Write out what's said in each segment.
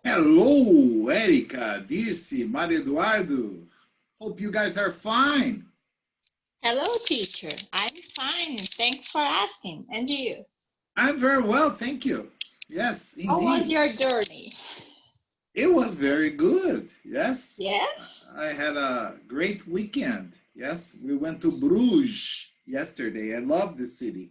Hello, Erica, Dirce, Maria Eduardo. Hope you guys are fine. Hello, teacher. I'm fine. Thanks for asking. And you? I'm very well, thank you. Yes, How was indeed. your journey? It was very good. Yes. Yes? I had a great weekend. Yes. We went to Bruges yesterday. I love the city,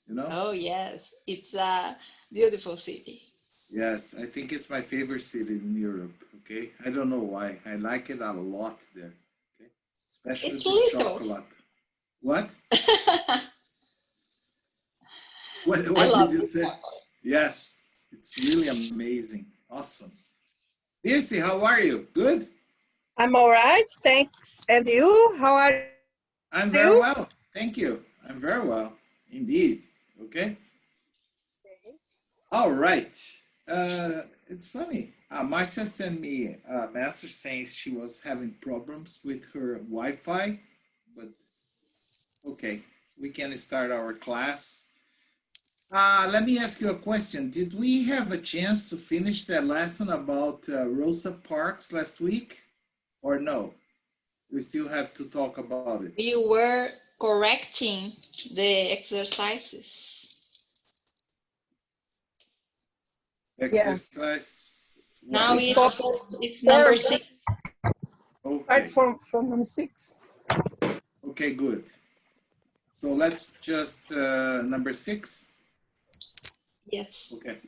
you know? Oh, yes. It's a beautiful city. Yes, I think it's my favorite city in Europe. Okay. I don't know why. I like it a lot there. Okay. Especially It's the little. chocolate. What? I What did love you the say? chocolate. Yes, it's really amazing. Awesome. Dirce, how are you? Good? I'm all right, thanks. And you? How are I'm you? very well. Thank you. I'm very well. Indeed. Okay. All right. It's funny. Marcia sent me a message saying she was having problems with her Wi-Fi, but okay, we can start our class. Let me ask you a question. Did we have a chance to finish that lesson about Rosa Parks last week or no? We still have to talk about it. We were correcting the exercises. Exercise. Now What? it's number 6. Okay. From number 6. Okay, good. So let's just number 6. Yes. Okay.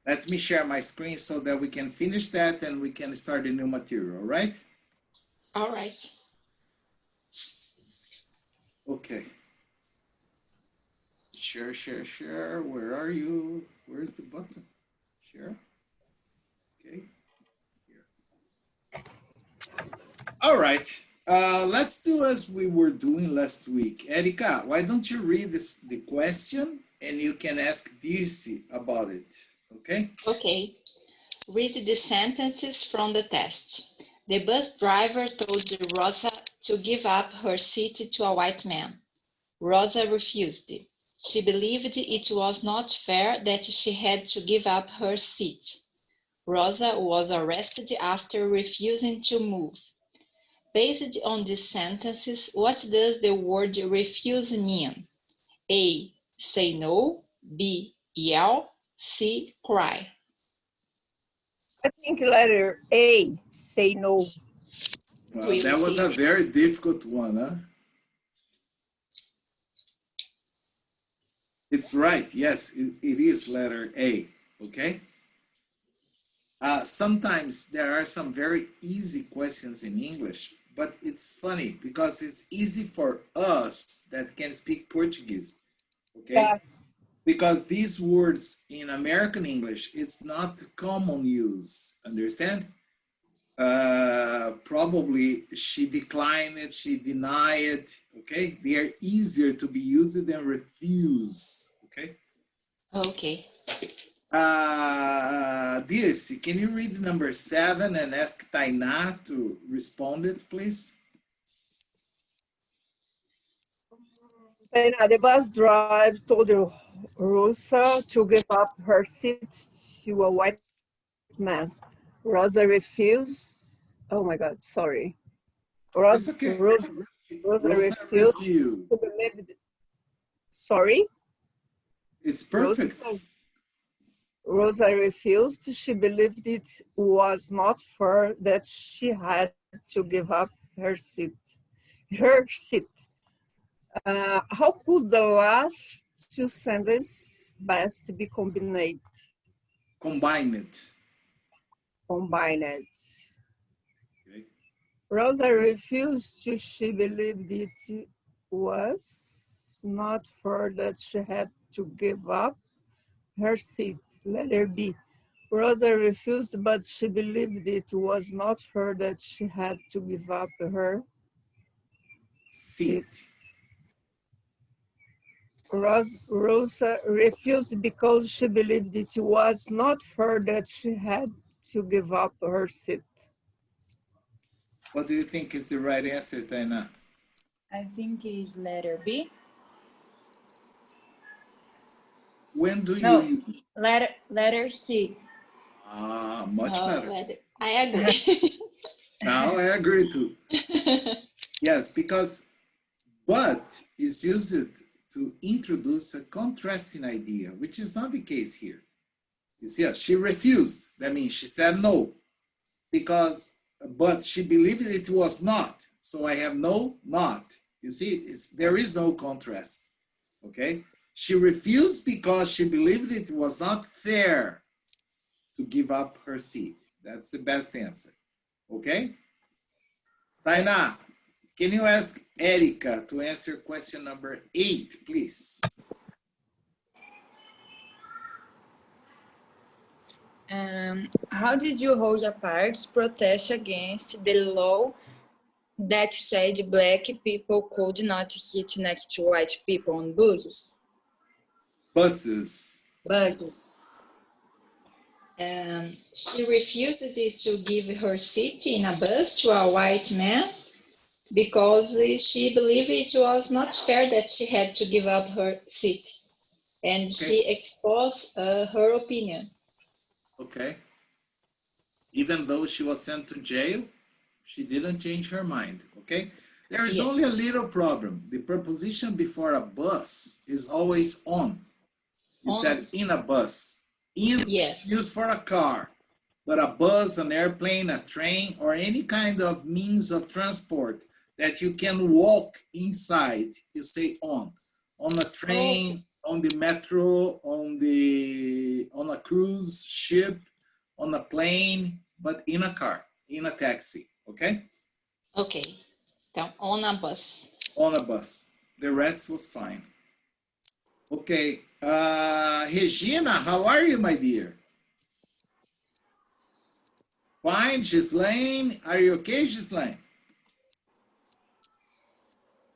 Let me share my screen so that we can finish that and we can start the new material, right? All right. Okay. Share, share, share. Where are you? Where's the button? Share. Okay. Here. All right. Let's do as we were doing last week. Erika, why don't you read the question and you can ask Dirce about it, okay? Okay. Read the sentences from the test. The bus driver told Rosa to give up her seat to a white man. Rosa refused. She believed it was not fair that she had to give up her seat. Rosa was arrested after refusing to move. Based on these sentences, what does the word refuse mean? A. Say no. B. Yell. C. Cry. I think letter A, say no. Well, that was a very difficult one, huh? It's right. Yes, it is letter A, okay? Sometimes there are some very easy questions in English, but it's funny because it's easy for us that can speak Portuguese, okay? Yeah. Because these words in American English, it's not common use, understand? Probably she declined it, she denied it, okay? They are easier to be used than refuse, okay? Okay. Dirce, can you read number 7 and ask Tainá to respond it, please? The bus driver told Rosa to give up her seat to a white man. Rosa refused. Oh my God, sorry. It's okay. Rosa refused refused. to believe. Sorry? It's perfect. Rosa refused. She believed it was not fair that she had to give up her seat. Her seat. How could the last two sentences best be combined? Combined. Combined. Okay. Rosa refused to. She believed it was not fair that she had to give up her seat. Letter B. Rosa refused, but she believed it was not fair that she had to give up her seat. Rosa refused because she believed it was not fair that she had to give up her seat. What do you think is the right answer, Tainá? I think it's letter B. When do No, you... letter C. Ah, much better. I agree. Now I agree too. Yes, because but is used to introduce a contrasting idea, which is not the case here. You see, she refused. That means she said no, because, but she believed it was not. So I have no, not. You see, there is no contrast, okay? She refused because she believed it was not fair to give up her seat. That's the best answer, okay? Tainá, can you ask Erica to answer question number 8, please? How did you Rosa Parks protest against the law that said black people could not sit next to white people on buses? Buses. Buses. She refused to give her seat in a bus to a white man because she believed it was not fair that she had to give up her seat. And she exposed her opinion. Okay. Even though she was sent to jail, she didn't change her mind, okay? There is only a little problem. The preposition before a bus is always on. You said in a bus. In used for a car, but a bus, an airplane, a train, or any kind of means of transport that you can walk inside, you say on. On a train, on the metro, on a cruise ship, on a plane, but in a car, in a taxi, okay? Okay, então on a bus. On a bus. The rest was fine. Okay, Regina, how are you, my dear? Fine, Ghislaine. Are you okay, Ghislaine?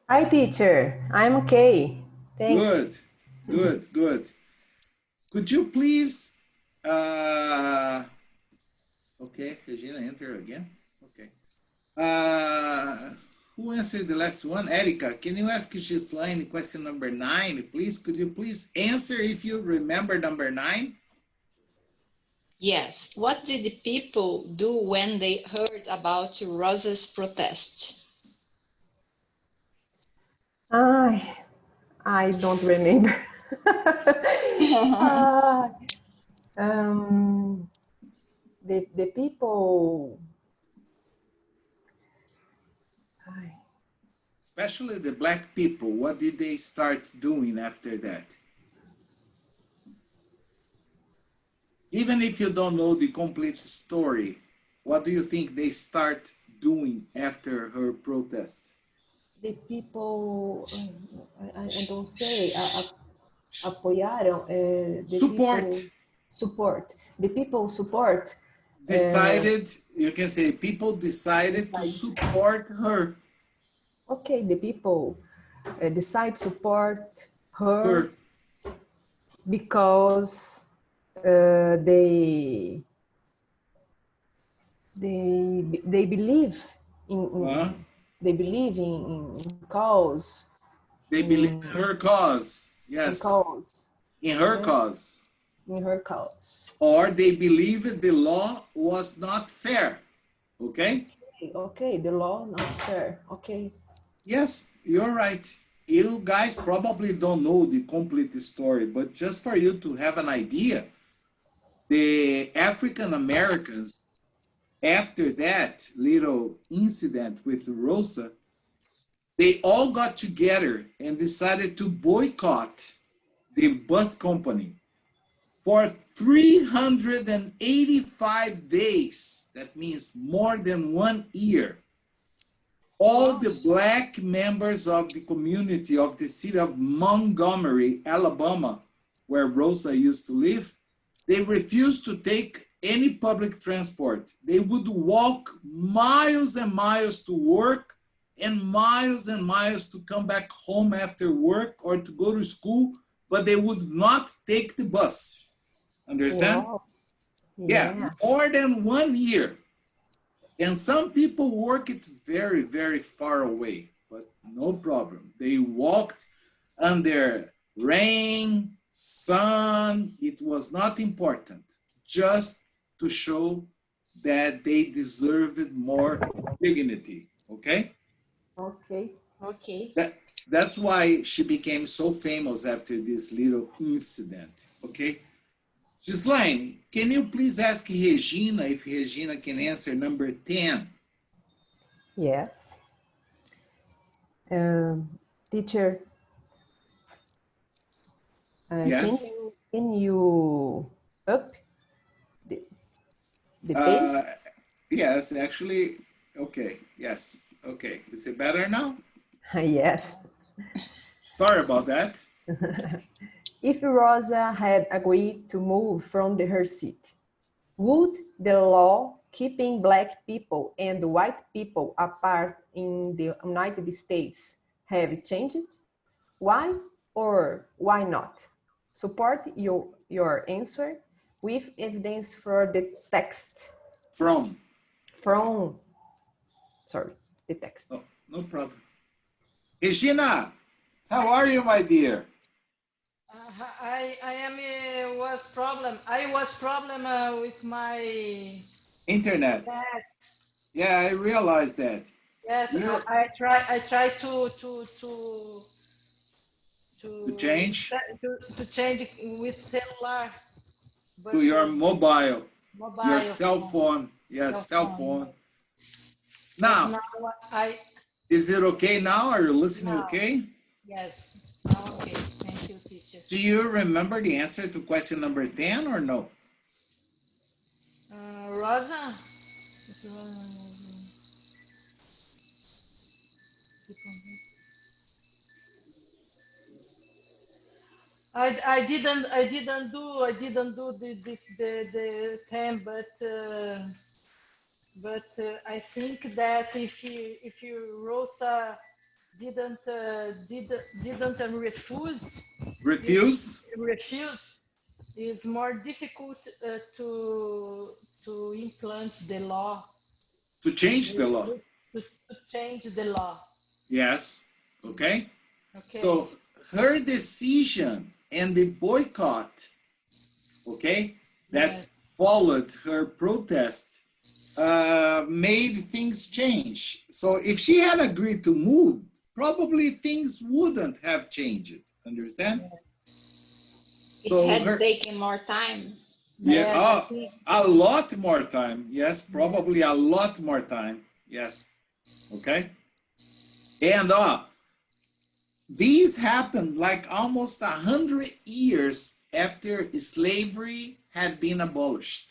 Hi, teacher. I'm okay. Thanks. Good, good, good. Could you please, okay, Regina, enter again. Okay. Who answered the last one? Erica, can you ask Ghislaine question number 9, please? Could you please answer if you remember number 9? Yes. What did the people do when they heard about Rosa's protest? I don't remember. The people. Especially the black people, what did they start doing after that? Even if you don't know the complete story, what do you think they start doing after her protest? The people, I don't say, apoyaram. Support. Support. The people support. Decided, you can say, people decided to support her. Okay, the people decide support her. Because they believe in they believe in cause. They believe in her cause. Yes. In her cause. In her cause. Or they believe the law was not fair. Okay? Okay, the law not fair. Okay. Yes, you're right. You guys probably don't know the complete story, but just for you to have an idea, the African Americans, after that little incident with Rosa, they all got together and decided to boycott the bus company for 385 days. That means more than 1 year. All the black members of the community of the city of Montgomery, Alabama, where Rosa used to live, they refused to take any public transport. They would walk miles and miles to work and miles to come back home after work or to go to school, but they would not take the bus. Understand? Wow. Yeah, more than 1 year. And some people work it very, very far away, but no problem. They walked under rain, sun, it was not important. Just to show that they deserved more dignity, okay? Okay. Okay. That's why she became so famous after this little incident, okay? Gislaine, can you please ask Regina if Regina can answer number 10? Yes. Teacher, Yes. can you up the page? Yes, actually, okay, yes, okay. Is it better now? Yes. Sorry about that. If Rosa had agreed to move from her seat, would the law keeping Black people and white people apart in the United States have changed? Why or why not? Support your answer with evidence for the text. From. Sorry, the text. Oh, no problem. Regina, how are you, my dear? I was problem with my Internet. internet. Yeah, I realized that. Yes, You- I try To change to change it with cellular, but to your mobile, mobile your cell phone. Yes, cell phone. But Now, now I is it okay now? Are you listening Now. okay? yes. Okay, thank you, teacher. Do you remember the answer to question number 10 or no? Rosa. I didn't do the 10, but I think that if you Rosa didn't Refuse? refuse, is more difficult to implement the law, To change the law? to change the law. Yes. Okay. Okay. So her decision and the boycott, okay, that Yes. followed her protest made things change. So if she had agreed to move, probably things wouldn't have changed. Understand? It had taken more time. Yeah, Yes, I think. a lot more time. Yes, probably a lot more time. Yes. Okay. And these happened like almost 100 years after slavery had been abolished.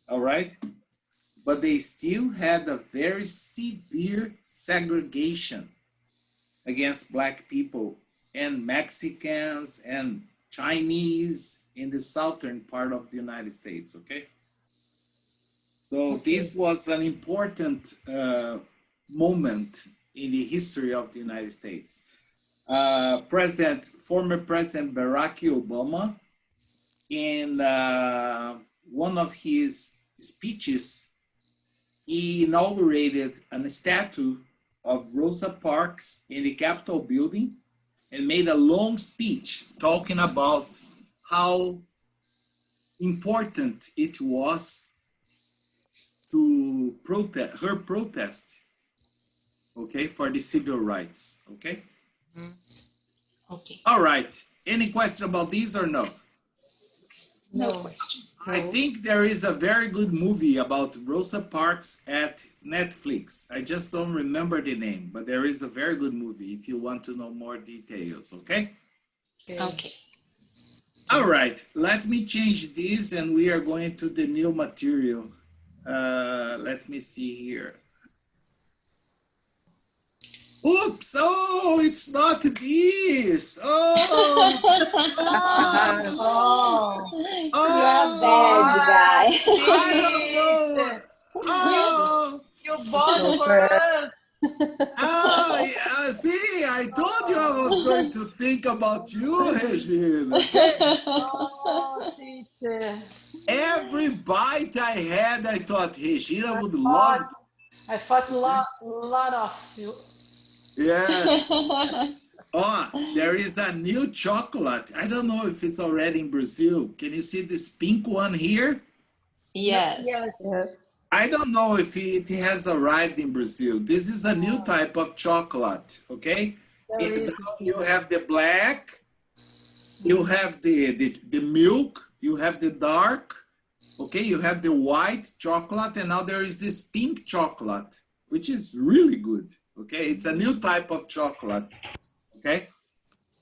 All right. But they still had a very severe segregation against Black people and Mexicans and Chinese in the southern part of the United States, okay? So this was an important moment in the history of the United States. Former President Barack Obama, in one of his speeches, he inaugurated a statue of Rosa Parks in the Capitol building and made a long speech talking about how important it was to protest, her protest, okay, for the civil rights, okay? Okay. All right, any question about these or no? No question. I think there is a very good movie about Rosa Parks at Netflix. I just don't remember the name, but there is a very good movie if you want to know more details, okay? Okay. All right, let me change this and we are going to the new material. Let me see here. Oops, oh, it's not this. Oh, You're a bad guy. I don't know. Oh, You bought for us. yeah, see, I told you I was going to think about you, Regina. Okay? Oh, teacher. Every bite I had, I thought Regina would love. I thought a lot of you. Yes. Oh, there is a new chocolate. I don't know if it's already in Brazil. Can you see this pink one here? Yes. Yes. Yes. I don't know if it has arrived in Brazil. This is a new type of chocolate, okay? There is You have the black, you have the milk, you have the dark, okay? You have the white chocolate, and now there is this pink chocolate, which is really good, okay? It's a new type of chocolate, okay?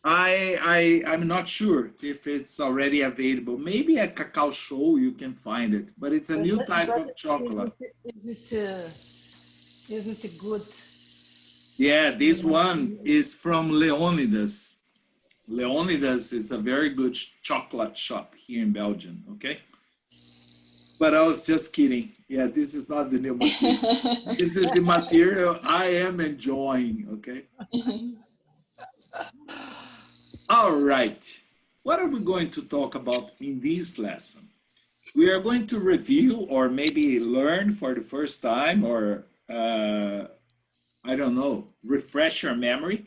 I'm not sure if it's already available. Maybe at Cacao Show you can find it, but it's a new type of chocolate. Isn't it good? Yeah, this one is from Leonidas. Leonidas is a very good chocolate shop here in Belgium, okay? But I was just kidding. Yeah, this is not the new material. This is the material I am enjoying, okay? All right. What are we going to talk about in this lesson? We are going to review or maybe learn for the first time or, I don't know, refresh your memory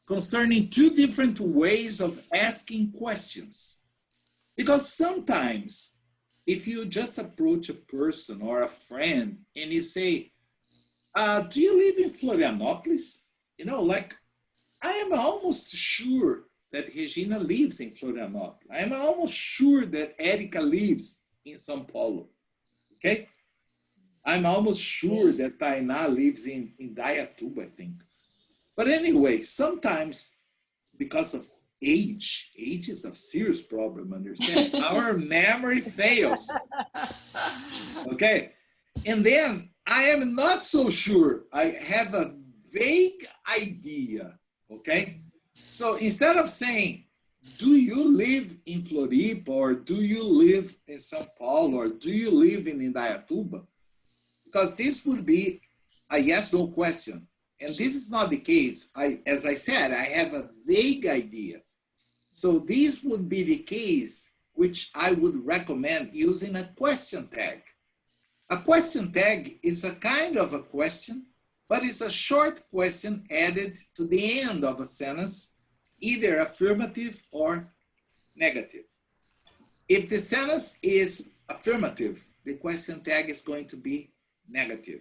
concerning two different ways of asking questions. Because sometimes if you just approach a person or a friend and you say, do you live in Florianopolis? You know, like, I am almost sure that Regina lives in Florianopolis. I am almost sure that Erika lives in São Paulo, okay? I'm almost sure that Tainá lives in Dayatuba, I think. But anyway, sometimes because of age is a serious problem, understand? Our memory fails, okay? And then I am not so sure. I have a vague idea, okay? So instead of saying, do you live in Floripa, or do you live in São Paulo, or do you live in Indaiatuba? Because this would be a yes-no question. And this is not the case. As I said, I have a vague idea. So this would be the case which I would recommend using a question tag. A question tag is a kind of a question, but it's a short question added to the end of a sentence, either affirmative or negative. If the sentence is affirmative, the question tag is going to be negative.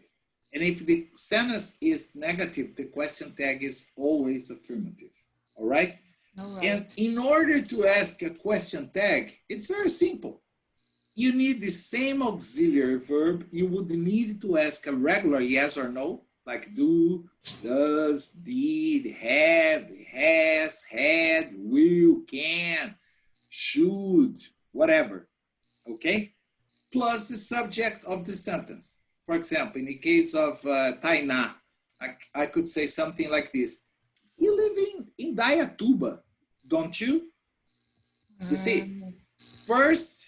And if the sentence is negative, the question tag is always affirmative. All right? All right. And in order to ask a question tag, it's very simple. You need the same auxiliary verb. You would need to ask a regular yes or no, like do, does, did, have, has, had, will, can, should, whatever, okay? Plus the subject of the sentence. For example, in the case of Tainá, I could say something like this. You live in Dayatuba, don't you? You see, first,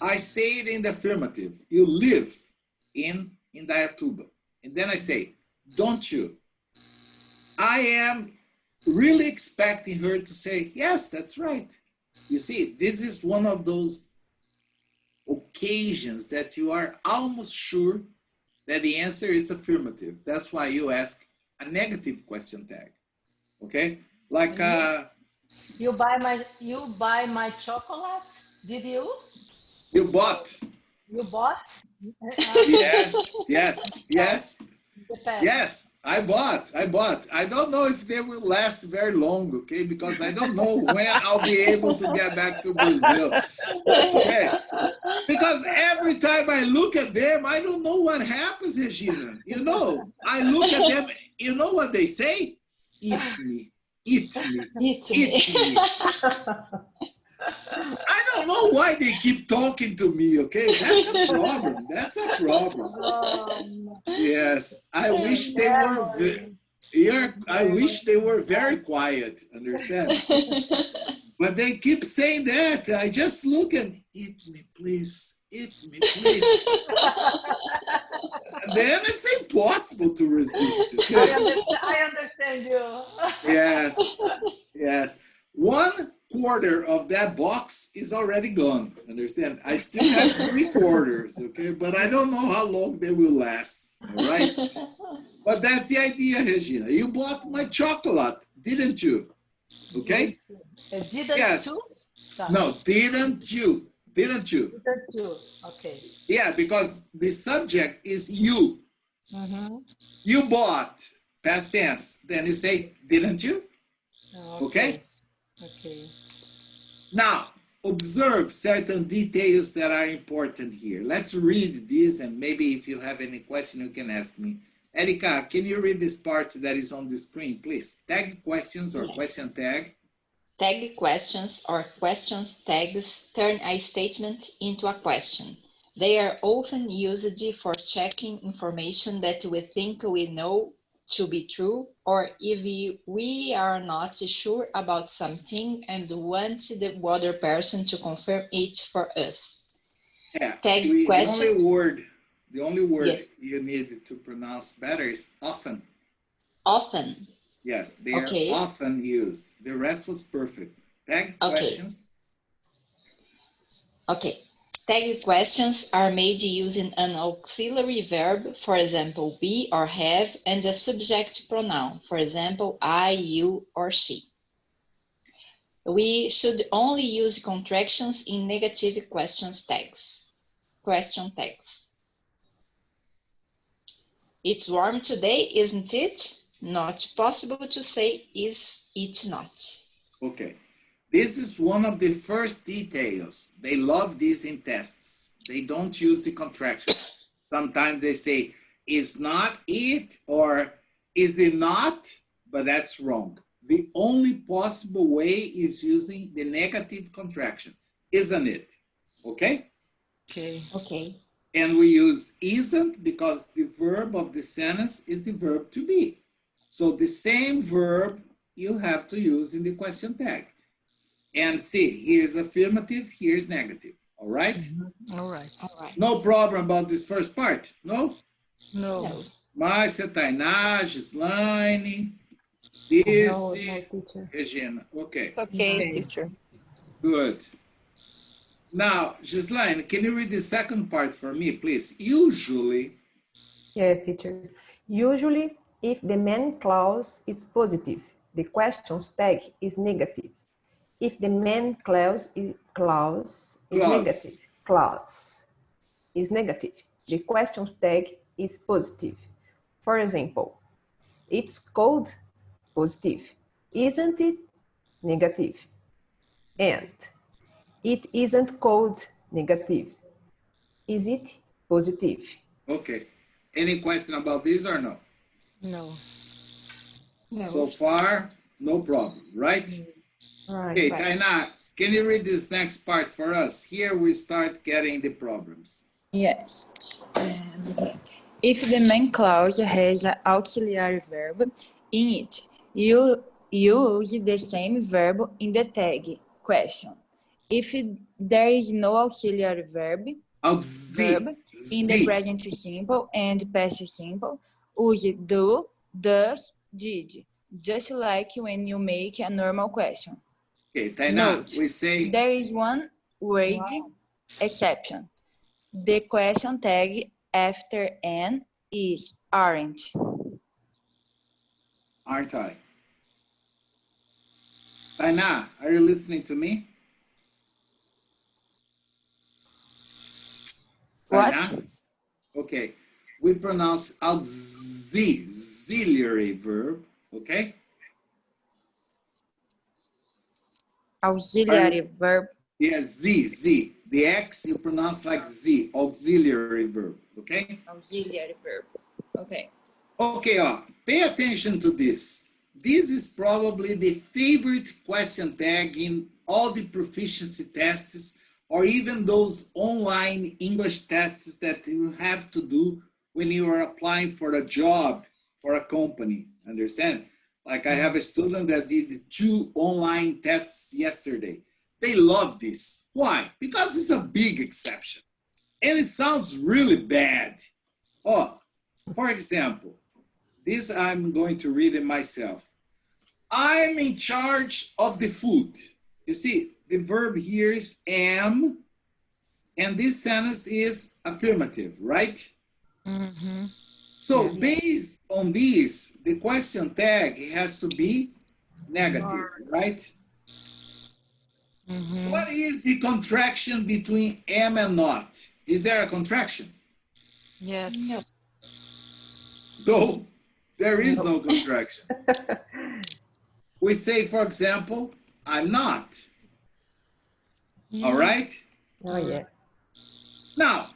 I say it in the affirmative. You live in Indaiatuba. And then I say, don't you? I am really expecting her to say, yes, that's right. You see, this is one of those occasions that you are almost sure that the answer is affirmative. That's why you ask a negative question tag. Okay? Like you buy my chocolate? Did you? You bought. You bought? Yes, I bought. I don't know if they will last very long, okay? Because I don't know when I'll be able to get back to Brazil. Okay? Because every time I look at them, I don't know what happens, Regina. You know, I look at them, you know what they say? Eat me, eat me, Eat eat me. I don't know why they keep talking to me, okay? That's a problem. That's a problem. Yes, I wish they were I wish they were very quiet, understand? But they keep saying that. I just look and eat me, please. Eat me, please. And then it's impossible to resist. Okay? I understand you. Yes. 1/4 of that box is already gone, understand? I still have 3/4, okay? But I don't know how long they will last, all right? But that's the idea, Regina. You bought my chocolate, didn't you? Okay? Didn't Yes. you? No, didn't you? Didn't you? Didn't you? Okay. Yeah, because the subject is you. You bought, past tense. Then you say, didn't you? Okay? Okay. Now, observe certain details that are important here. Let's read this, and maybe if you have any question, you can ask me. Erika, can you read this part that is on the screen, please? Tag questions or question tag. Tag questions or questions tags turn a statement into a question. They are often used for checking information that we think we know to be true, or if we are not sure about something and want the other person to confirm it for us. Yeah, Tag the question. only word Yes. you need to pronounce better is often. Often. Yes, they Okay. are often used. The rest was perfect. Tag Okay. questions. Okay. Tag questions are made using an auxiliary verb, for example, be or have, and a subject pronoun, for example, I, you, or she. We should only use contractions in negative question tags. It's warm today, isn't it? Not possible to say, is it not? Okay. This is one of the first details. They love this in tests. They don't use the contraction. Sometimes they say, is not it, or is it not? But that's wrong. The only possible way is using the negative contraction, isn't it? Okay? Okay. Okay. And we use isn't because the verb of the sentence is the verb to be. So the same verb you have to use in the question tag. And see, here's affirmative, here's negative. All right? All right. All right. No problem about this first part, no? No. No. Márcia, Tainá, Gislaine, No, Disse, no, teacher. Regina. Okay, It's okay, Okay. teacher. good. Now, Gislaine, can you read the second part for me, please? Usually, Yes, teacher. Usually, if the main clause is positive, the questions tag is negative. If the main clause is negative, the questions tag is positive. For example, it's cold, positive. Isn't it? Negative. And it isn't cold, negative. Is it? Positive. okay. Any question about this or no? No. No. So far, no problem, right? Right. Okay, Right. Tainá, can you read this next part for us? Here we start getting the problems. Yes. If the main clause has an auxiliary verb in it, you use the same verb in the tag question. If there is no auxiliary verb in the present simple and past simple, use do, does, did, just like when you make a normal question. Okay, Tainá, Note, we say, there is one word exception. The question tag after N is aren't. aren't I? Tainá, are you listening to me? What? Tainá? Okay, we pronounce auxiliary verb, okay? Auxiliary verb. Yeah, Z. The X you pronounce like Z, auxiliary verb, okay? Auxiliary verb. Okay. Okay, pay attention to this. This is probably the favorite question tag in all the proficiency tests or even those online English tests that you have to do when you are applying for a job for a company, understand? Like I have a student that did 2 online tests yesterday. They love this. Why? Because it's a big exception. And it sounds really bad. For example, this I'm going to read it myself. I'm in charge of the food. You see, the verb here is am, and this sentence is affirmative, right? So based on this, the question tag has to be negative, right? Mhm. What is the contraction between am and not? Is there a contraction? Yes. No. No, there is no contraction. We say, for example, I'm not. All right? Oh, yes. Now,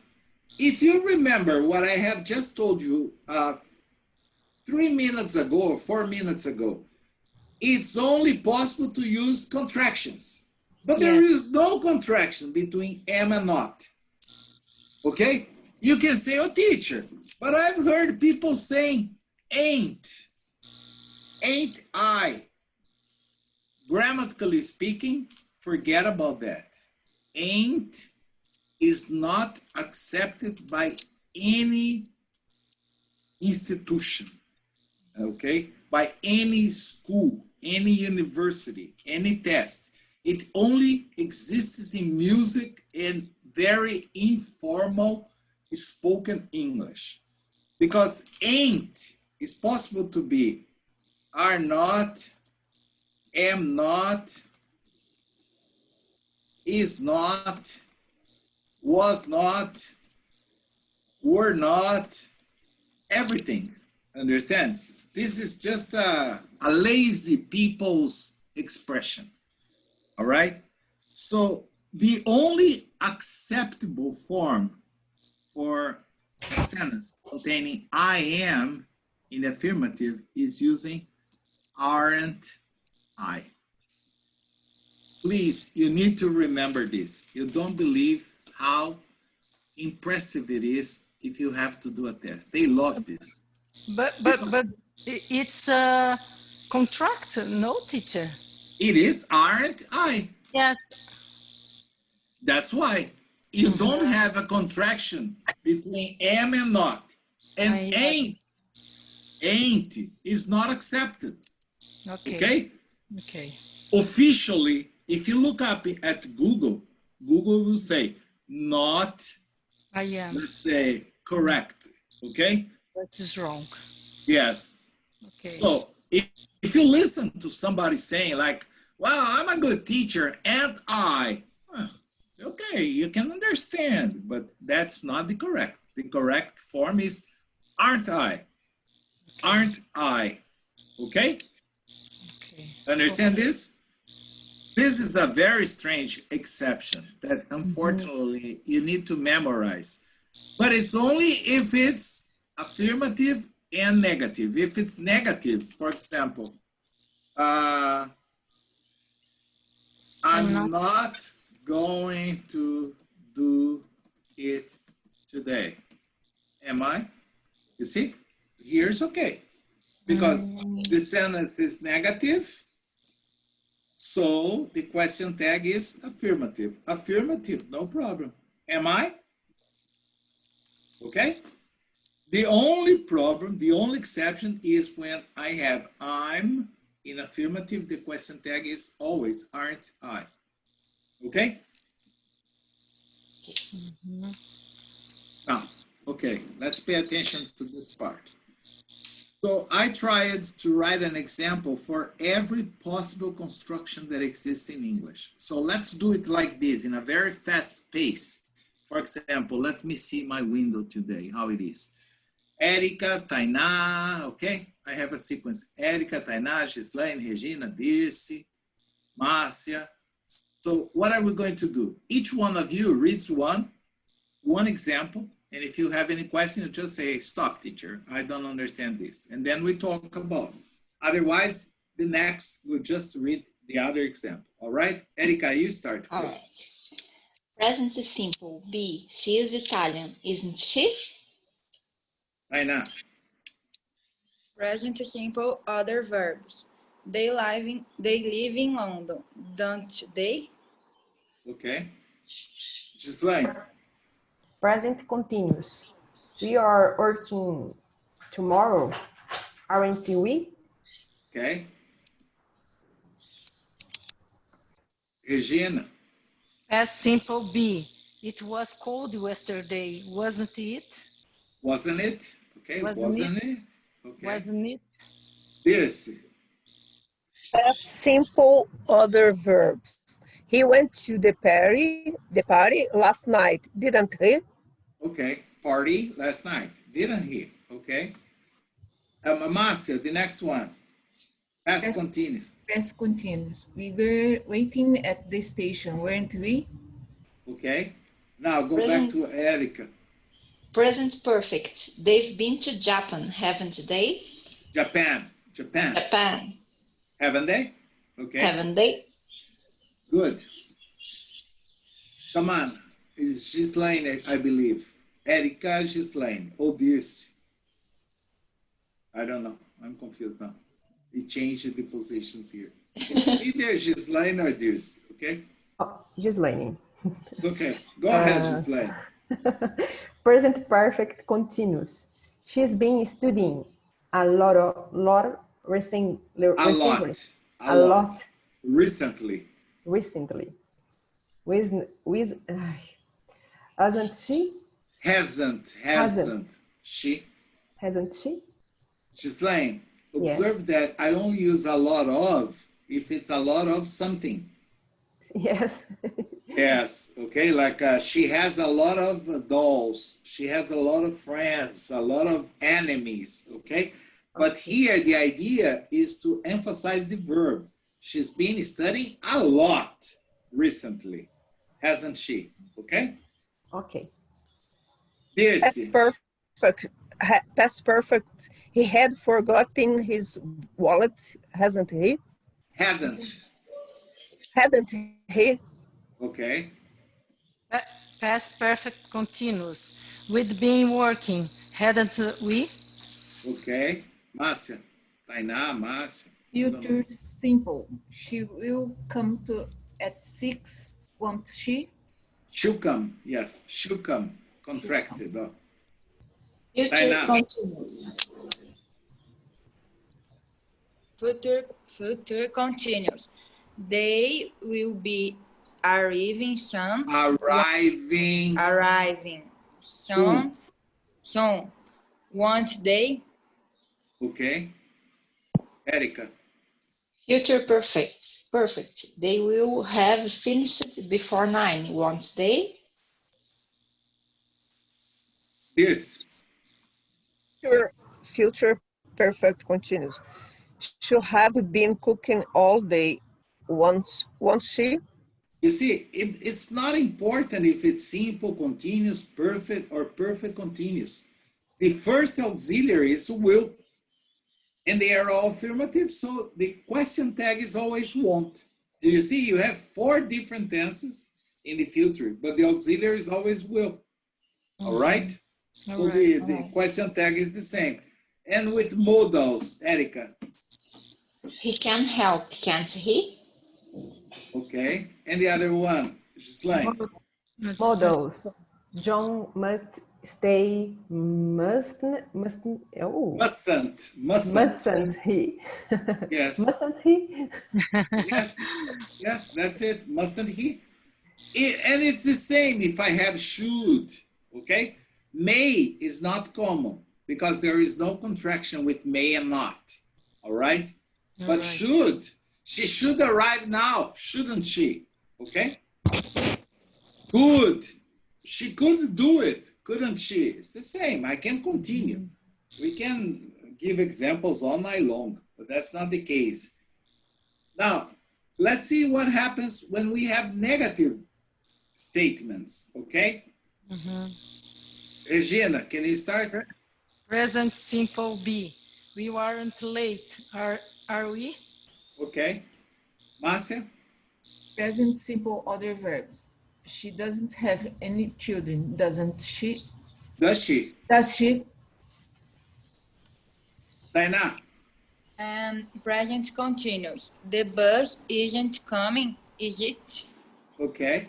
if you remember what I have just told you 3 minutes ago or 4 minutes ago, it's only possible to use contractions. But there Yes. is no contraction between am and not. Okay? You can say, oh, teacher, but I've heard people saying ain't. Ain't I? Grammatically speaking, forget about that. Ain't is not accepted by any institution, okay? By any school, any university, any test. It only exists in music and very informal spoken English. Because ain't is possible to be are not, am not, is not, was not, were not, everything. Understand? This is just a lazy people's expression. All right? So the only acceptable form for a sentence containing I am in the affirmative is using aren't I. Please, you need to remember this. You don't believe how impressive it is if you have to do a test. They love this. But it's a contract, no, teacher? It is aren't I. Yes. That's why you don't have a contraction between am and not. And ain't is not accepted. Okay. Okay? Okay. Officially, if you look up at Google, Google will say not, I am. let's say, correct. Okay? That is wrong. Yes. Okay. So if you listen to somebody saying like, well, I'm a good teacher, and I, well, okay, you can understand, but that's not the correct. The correct form is aren't I? Aren't I? Okay? Okay. Understand this? This is a very strange exception that unfortunately you need to memorize. But it's only if it's affirmative and negative. If it's negative, for example, I'm not going to do it today. Am I? You see? Here's okay. Because the sentence is negative. So the question tag is affirmative. Affirmative, no problem. Am I? Okay? The only problem, the only exception is when I have I'm in affirmative, the question tag is always aren't I. Okay? Now, okay, let's pay attention to this part. So I tried to write an example for every possible construction that exists in English. So let's do it like this in a very fast pace. For example, let me see my window today, how it is. Erika, Tainá, okay? I have a sequence. Erika, Tainá, Gislaine, Regina, Dirce, Márcia. So what are we going to do? Each one of you reads one example. And if you have any questions, just say, stop, teacher. I don't understand this. And then we talk about it. Otherwise, the next, we'll just read the other example. All right? Erika, you start, please. All right. Present simple. B. She is Italian, isn't she? Tainá. Present simple other verbs. They live in London, don't they? Okay. Gislaine. Present continuous. We are working tomorrow, aren't we? Okay. Regina. Past simple B. It was cold yesterday, wasn't it? Wasn't it? Okay, wasn't it? Okay. Wasn't it? Dirce. Past simple other verbs. He went to the party last night, didn't he? Okay, party last night, didn't he? Okay. Marcia, the next one. Past Past- continuous. Past continuous. We were waiting at the station, weren't we? Okay. Now go back to Erica. Present perfect. They've been to Japan, haven't they? Japan. Japan, Haven't they? Okay. haven't they? Good. Come on. It's Ghislaine, I believe. Erica, Ghislaine. Oh, dears. I don't know. I'm confused now. We changed the positions here. It's either Ghislaine or dears. Okay. Oh, Ghislaine. Okay. Go ahead, Ghislaine. Present perfect continuous. She's been studying a lot recently. A lot. Recently. Hasn't she? Hasn't. She. Hasn't she? Ghislaine, Yes. observe that I only use a lot of if it's a lot of something. Yes. Yes, okay, like she has a lot of dolls, she has a lot of friends, a lot of enemies, okay? But here the idea is to emphasize the verb. She's been studying a lot recently, hasn't she? Okay? Okay. Past Dirce, perfect. Past perfect. He had forgotten his wallet, hasn't he? hadn't, Hadn't he? okay? Past perfect continuous. We'd been working, hadn't we? Okay, Márcia, Tainá, Márcia. I don't know. Future simple. She will come to at 6, won't she? She'll come, yes, she'll come, contracted. Oh. Future Tainá. continuous. Future continuous. They will be arriving soon. Arriving Soon. Won't they? Okay. Erica. Future perfect. Perfect. They will have finished before 9, won't they? This. Future perfect continuous. She'll have been cooking all day. Once she? You see, it's not important if it's simple, continuous, perfect, or perfect continuous. The first auxiliary is will, and they are all affirmative, so the question tag is always won't. Do you see? You have 4 different tenses in the future, but the auxiliary is always will. All right? So All right. the question tag is the same. And with modals, Erica. He can help, can't he? Okay. And the other one, Ghislaine. Models. John must stay, mustn't he? Yes. Mustn't he? Yes, that's it. Mustn't he? And it's the same if I have should, okay? May is not common because there is no contraction with may and not, all right? But should, she should arrive now, shouldn't she? Okay? Could, she could do it, couldn't she? It's the same, I can continue. We can give examples all night long, but that's not the case. Now, let's see what happens when we have negative statements, okay? Regina, can you start? Present simple B. We weren't late, are we? Okay. Márcia? Present simple other verbs. She doesn't have any children, doesn't she? Does she? Does she? Tainá? Present continuous. The bus isn't coming, is it? Okay.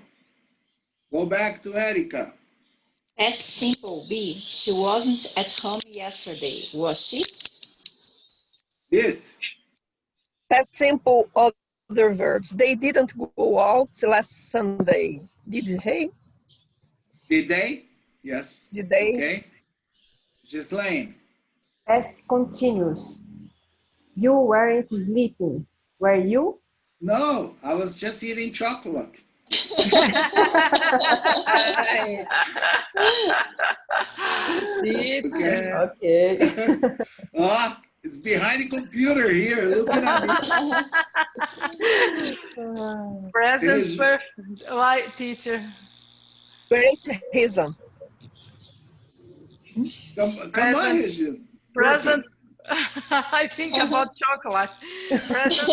Go back to Erica. Past simple B. She wasn't at home yesterday, was she? This. Past simple other verbs. They didn't go out last Sunday. Did they? Did they? Yes. Did they? Okay. Ghislaine. Past continuous. You weren't sleeping, Were you? No, I was just eating chocolate. Ai, Teacher. Okay. Ah, it's behind the computer here, looking at me. Present Is- perfect. Why, teacher? great reason. Come on, Present. Regina. Present. Perfect. I think about chocolate. Present.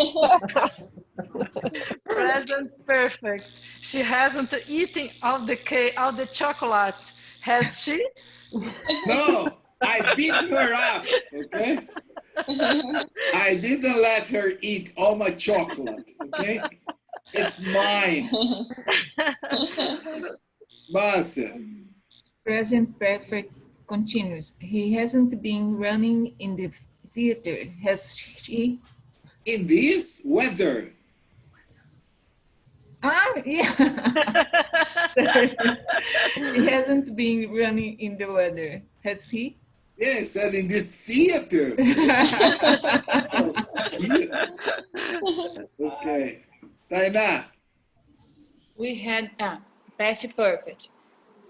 Present perfect. She hasn't eaten all the cake, all the chocolate, has she? No, I beat her up, okay? I didn't let her eat all my chocolate, okay? It's mine. Márcia, Present perfect continuous. He hasn't been running in the theater, has she? in this weather, Ah, yeah. Sorry. He hasn't been running in the weather, has he? yes, and in this theater. Oh, theater. Okay. Tainá, We had past perfect.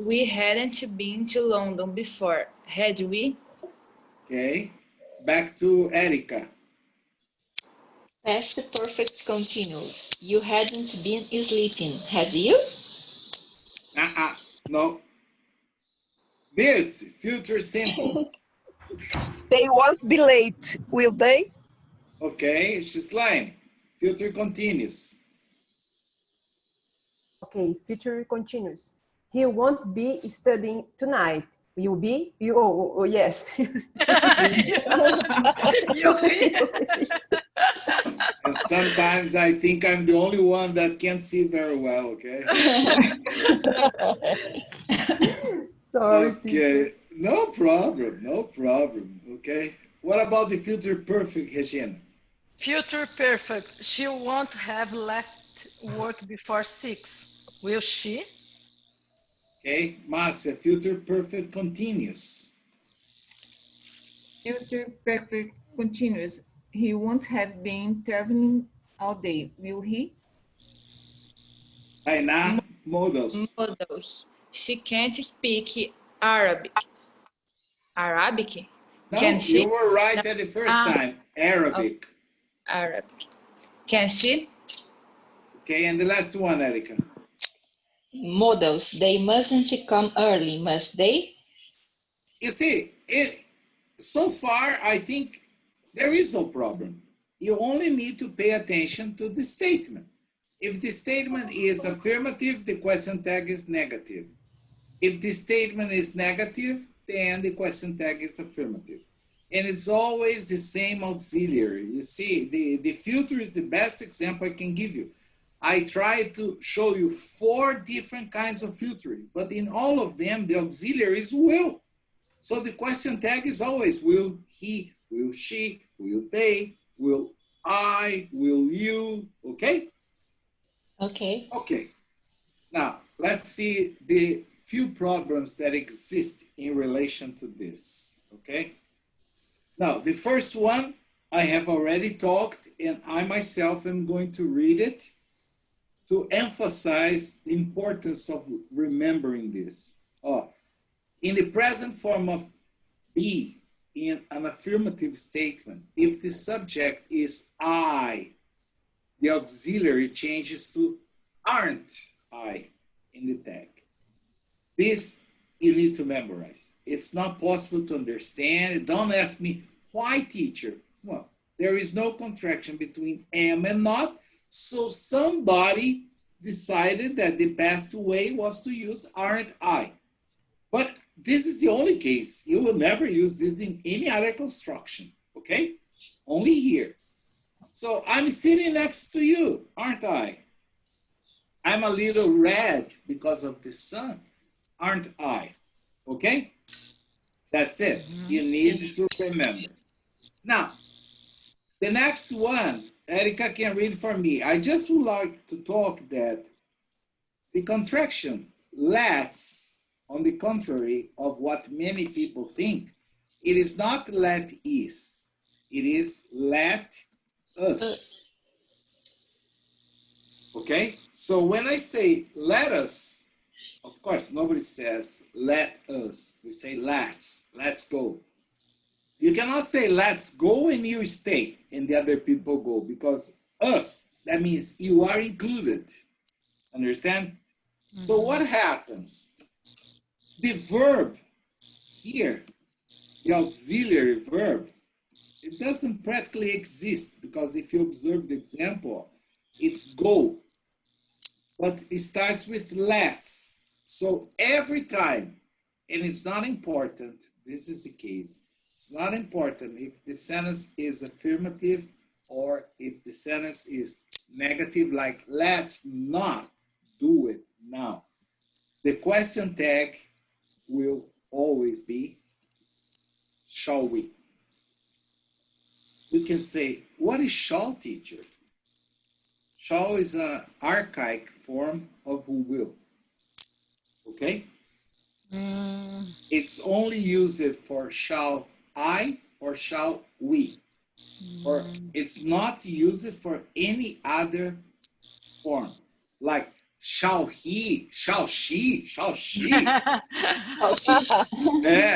We hadn't been to London before, had we? okay. Back to Erica. Past perfect continuous. You hadn't been sleeping, had you? No. This, future simple. They won't be late, will they? Okay, Ghislaine, future continuous. Okay, future continuous. He won't be studying tonight. Will be? You, oh, yes. And sometimes I think I'm the only one that can't see very well, okay? Sorry, teacher. Okay, no problem, no problem, okay? What about the future perfect, Regina? Future perfect. She won't have left work before 6. Will she? Okay, Márcia, future perfect continuous. Future perfect continuous. He won't have been traveling all day, will he? Tainá, modals. Models. She can't speak Arabic. Arabic? No, Can she? you were right at the first time, Arabic. Arabic. Can she? Okay, and the last one, Erica. Models, they mustn't come early, must they? You see, so far, I think there is no problem. You only need to pay attention to the statement. If the statement is affirmative, the question tag is negative. If the statement is negative, then the question tag is affirmative. And it's always the same auxiliary. You see, the filter is the best example I can give you. I tried to show you 4 different kinds of filtering, but in all of them, the auxiliary is will. So the question tag is always will he, will she, will they, will I, will you, okay? Okay. Okay. Now, let's see the few problems that exist in relation to this, okay? Now, the first one, I have already talked, and I myself am going to read it to emphasize the importance of remembering this. In the present form of be in an affirmative statement, if the subject is I, the auxiliary changes to aren't I in the tag. This you need to memorize. It's not possible to understand. Don't ask me, why, teacher? Well, there is no contraction between am and not, so somebody decided that the best way was to use aren't I. But this is the only case. You will never use this in any other construction, okay? Only here. So I'm sitting next to you, aren't I? I'm a little red because of the sun, aren't I? Okay? That's it. You need to remember. Now, the next one, Erica can read for me. I just would like to talk that the contraction let's, on the contrary of what many people think, it is not let is. It is let us. Okay? So when I say let us, of course, nobody says let us. We say let's go. You cannot say let's go and you stay and the other people go, because us, that means you are included. Understand? So what happens? The verb here, the auxiliary verb, it doesn't practically exist, because if you observe the example, it's go, but it starts with let's. So every time, and it's not important, this is the case, it's not important if the sentence is affirmative or if the sentence is negative, like let's not do it now. The question tag will always be shall we. We can say, what is shall, teacher? Shall is an archaic form of will. Okay? It's only used for shall I or shall we. Or it's not used for any other form. Like shall he, shall she, shall she. Yeah,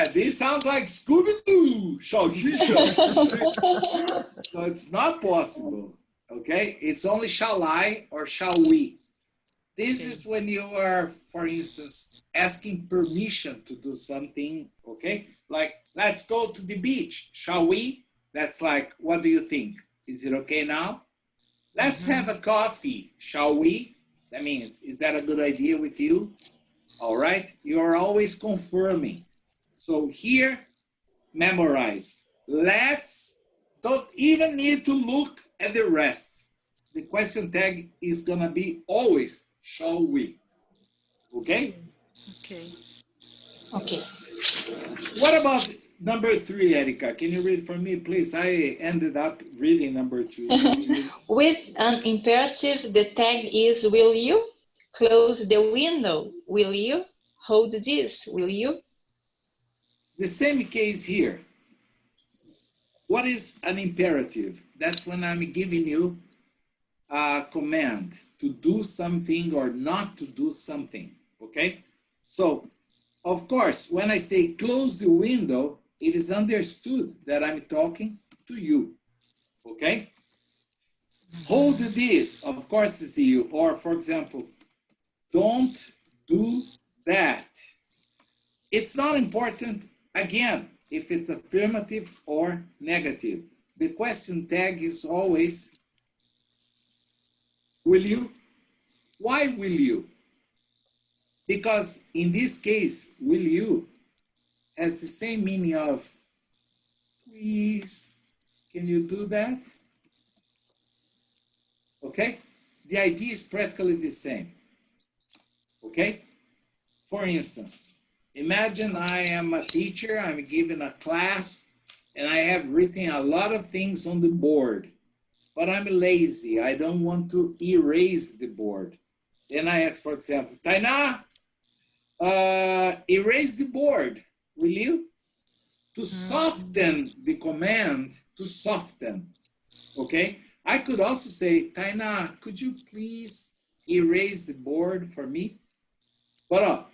this sounds like Scooby-Doo. Shall she, shall she. So it's not possible. Okay? It's only shall I or shall we. This is when you are, for instance, asking permission to do something, okay? Like, let's go to the beach, shall we? That's like, what do you think? Is it okay now? Let's have a coffee, shall we? That means, is that a good idea with you? All right? You're always confirming. So here, memorize. Let's, don't even need to look at the rest. The question tag is gonna be always shall we. Okay? Okay. Okay. What about number 3, Erika? Can you read for me, please? I ended up reading number 2. With an imperative, the tag is will you? Close the window, will you? Hold this, will you? The same case here. What is an imperative? That's when I'm giving you a command to do something or not to do something, okay? So, of course, when I say close the window, it is understood that I'm talking to you, okay? Hold this, of course, it's you. Or, for example, don't do that. It's not important, again, if it's affirmative or negative. The question tag is always will you? Why will you? Because in this case, will you has the same meaning of please, can you do that? Okay? The idea is practically the same. Okay? For instance, imagine I am a teacher, I'm giving a class, and I have written a lot of things on the board, but I'm lazy. I don't want to erase the board. Then I ask, for example, Taina, erase the board, will you? To soften the command, to soften, okay? I could also say, Taina, could you please erase the board for me? But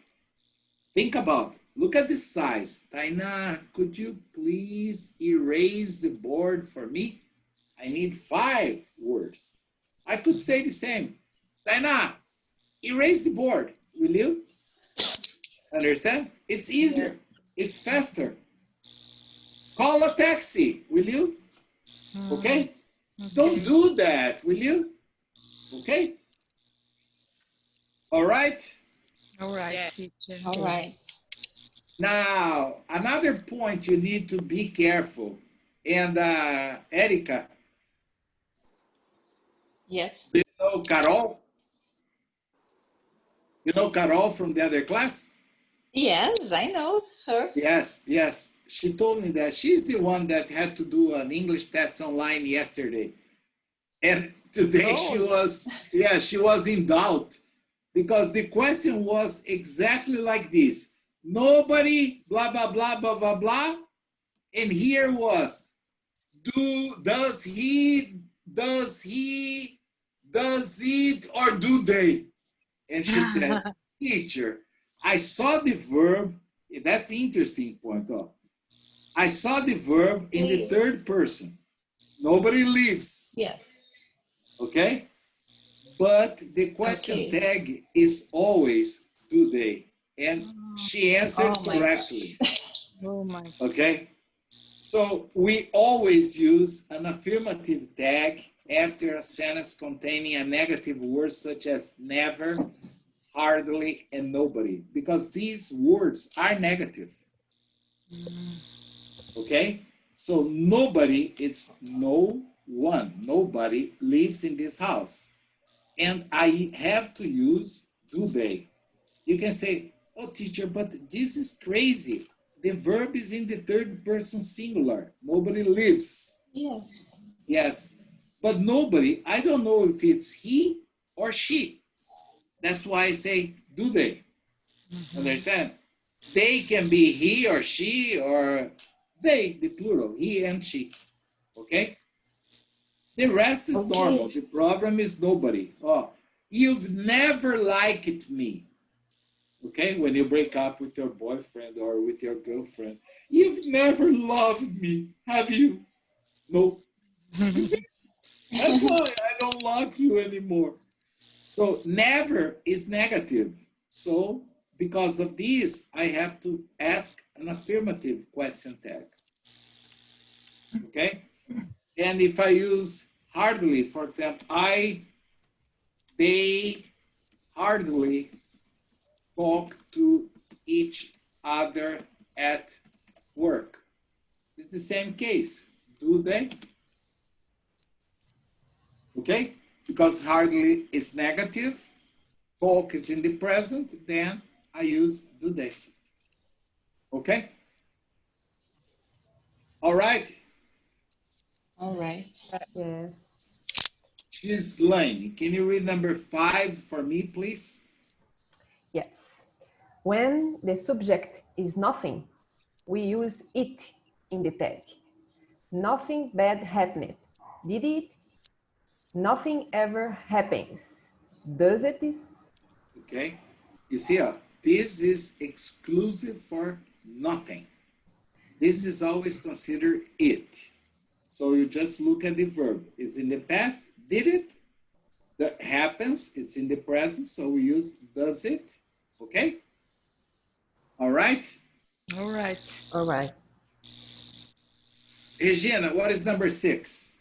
think about, look at the size. Taina, could you please erase the board for me? I need 5 words. I could say the same. Taina, erase the board, will you? Understand? It's easier. It's faster. Call a taxi, will you? Okay? Don't do that, will you? Okay? All right? All right, Yeah. teacher. All right. Now, another point you need to be careful. And Erika, Yes. do you know Carol? You know Carol from the other class? Yes, I know her. Yes, yes. She told me that she's the one that had to do an English test online yesterday. And today she was in doubt because the question was exactly like this. Nobody, blah, blah, blah, blah, blah, blah. And here was, does he, does it or do they? And she said, teacher, I saw the verb, that's the interesting point. Oh. I saw the verb in the third person. Nobody lives. Yes. Okay? But the question tag is always do they. And she answered correctly. Oh my. Okay? So we always use an affirmative tag after a sentence containing a negative word such as never, hardly, and nobody, because these words are negative. Okay? So nobody, it's no one, nobody lives in this house. And I have to use do they. You can say, oh teacher, but this is crazy. The verb is in the third person singular. Nobody lives. Yes. Yes. But nobody, I don't know if it's he or she. That's why I say, do they? Understand? They can be he or she or they, the plural, he and she. Okay? The rest is normal. The problem is nobody. Oh, you've never liked me. Okay? When you break up with your boyfriend or with your girlfriend, you've never loved me, have you? No. You see? That's why I don't like you anymore. So never is negative. So because of this, I have to ask an affirmative question tag. Okay? And if I use hardly, for example, they hardly talk to each other at work. It's the same case. Do they? Okay? Because hardly is negative, talk is in the present, then I use do they. Okay? All right? All right. Yes. Gislaine, can you read number 5 for me, please? Yes. When the subject is nothing, we use it in the tag. Nothing bad happened. Did it? Nothing ever happens. Does it? Okay. You see, this is exclusive for nothing. This is always considered it. So you just look at the verb. It's in the past, did it? That happens, it's in the present, so we use does it. Okay? All right? All right. All right. Regina, what is number 6?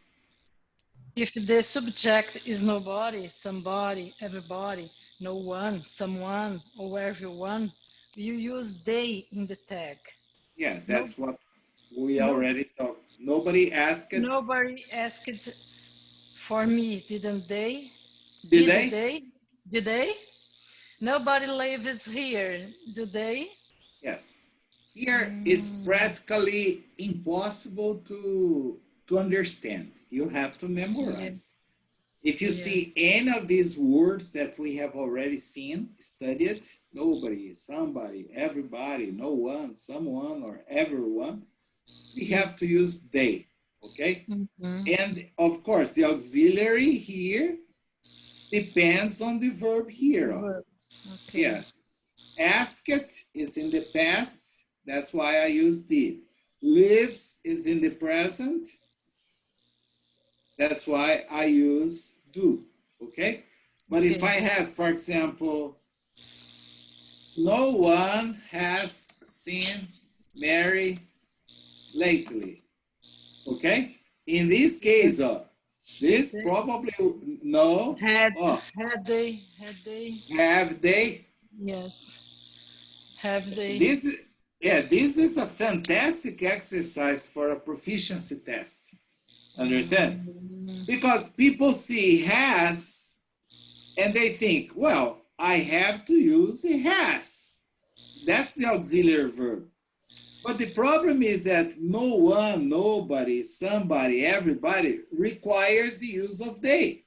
If the subject is nobody, somebody, everybody, no one, someone, or everyone, you use they in the tag. Yeah, that's what we already talked. Nobody asked it. Nobody asked for me, didn't they? Did they? Did they? Nobody lives here, do they? Yes. Here it's practically impossible to understand. You have to memorize. If you see any of these words that we have already seen, studied, nobody, somebody, everybody, no one, someone, or everyone, we have to use they, okay? And of course, the auxiliary here depends on the verb here. Okay. Yes. Ask it is in the past. That's why I use did. Lives is in the present. That's why I use do. Okay? But if I have, for example, no one has seen Mary lately. Okay? In this case, this probably no. Had they? Have they? Yes. Have they? This is a fantastic exercise for a proficiency test. Understand? Because people see has and they think, well, I have to use a has. That's the auxiliary verb. But the problem is that no one, nobody, somebody, everybody requires the use of they.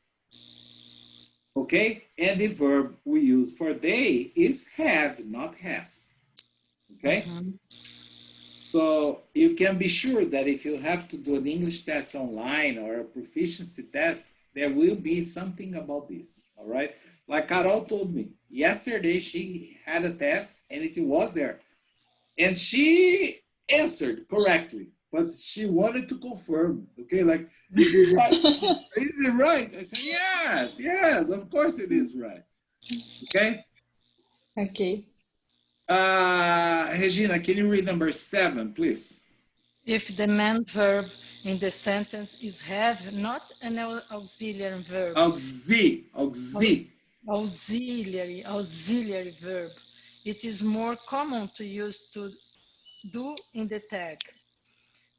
Okay? And the verb we use for they is have, not has. Okay? So you can be sure that if you have to do an English test online or a proficiency test, There will be something about this, all right? Like Carol told me, yesterday she had a test and it was there. And she answered correctly, but she wanted to confirm, okay? Like, is it right? Is it right? I said, yes, yes, of course it is right, okay? Okay. Regina, can you read number 7, please? If the main verb in the sentence is have, not an auxiliary verb. Auxiliary Verb. It is more common to use to do in the tag.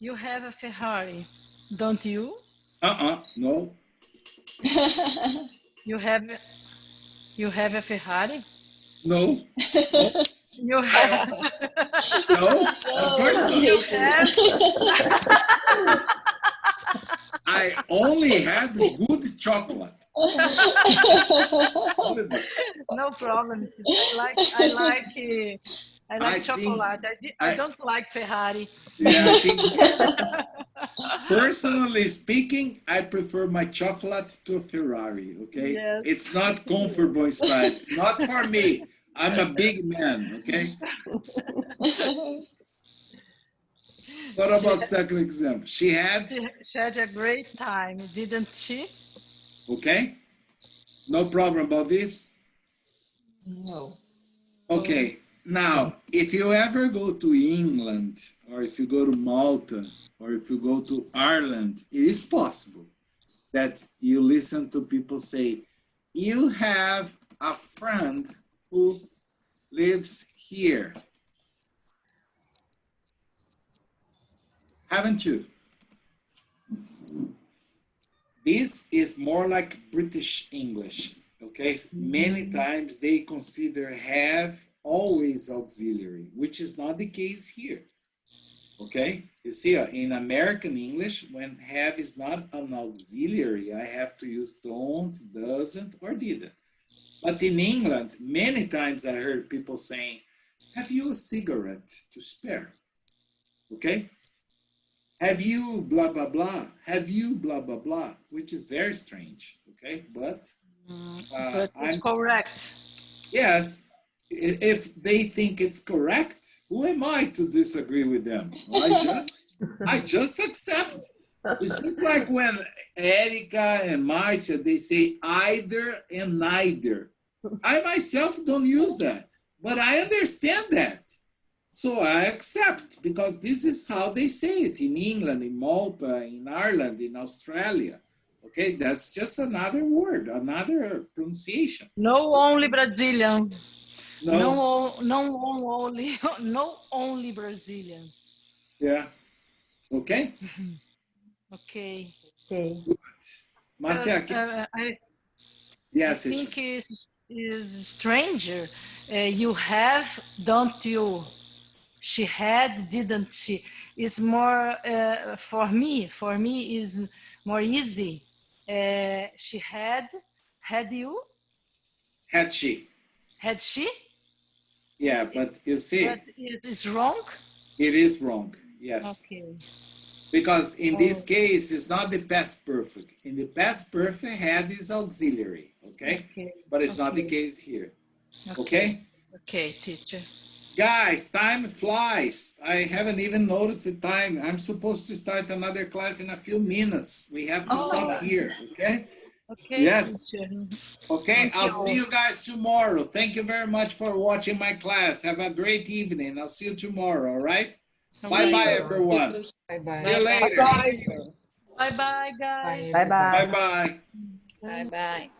You have a Ferrari, don't you? No. You have a Ferrari? No. You have No, of course not. you have I only have good chocolate. no problem. I like chocolate. I don't like Ferrari. Yeah, I think personally speaking, I prefer my chocolate to a Ferrari, okay? Yes. It's not comfortable inside. Not for me. I'm a big man, okay? What about second example? She had, She had a great time, didn't she? okay? No problem about this? No. Okay, now, if you ever go to England, or if you go to Malta, or if you go to Ireland, it is possible that you listen to people say, you have a friend who lives here. Haven't you? This is more like British English, okay? Many times they consider have always auxiliary, which is not the case here, okay? You see, in American English, when have is not an auxiliary, I have to use don't, doesn't, or didn't. But in England, many times I heard people saying, have you a cigarette to spare? Okay? Have you blah, blah, blah? Have you blah, blah, blah? Which is very strange, okay? But I'm correct. Yes, if they think it's correct, who am I to disagree with them? I just accept. It's just like when Erica and Marcia, they say either and neither. I myself don't use that, but I understand that. So I accept, because this is how they say it in England, in Malta, in Ireland, in Australia. Okay, that's just another word, another pronunciation. No only Brazilian. No, No only Brazilians. Yeah. Okay. Okay. Okay. Marcia, yes, I think is stranger. You have, don't you? She had, didn't she? It's more for me. For me is more easy. She had you? had she. Had she? Yeah, but you see, But it is wrong. it is wrong. Yes. Okay. Because in this case, it's not the past perfect. In the past perfect, had is auxiliary. Okay. But it's not the case here. Okay. Okay, teacher. Guys, time flies. I haven't even noticed the time. I'm supposed to start another class in a few minutes. We have to stop here. Okay. Okay. Yes. Teacher. Okay, I'll see you guys tomorrow. Thank you very much for watching my class. Have a great evening. I'll see you tomorrow, all right? Bye-bye, everyone. Bye-bye. See you later. Bye-bye, guys. Bye-bye. Bye-bye. Bye bye.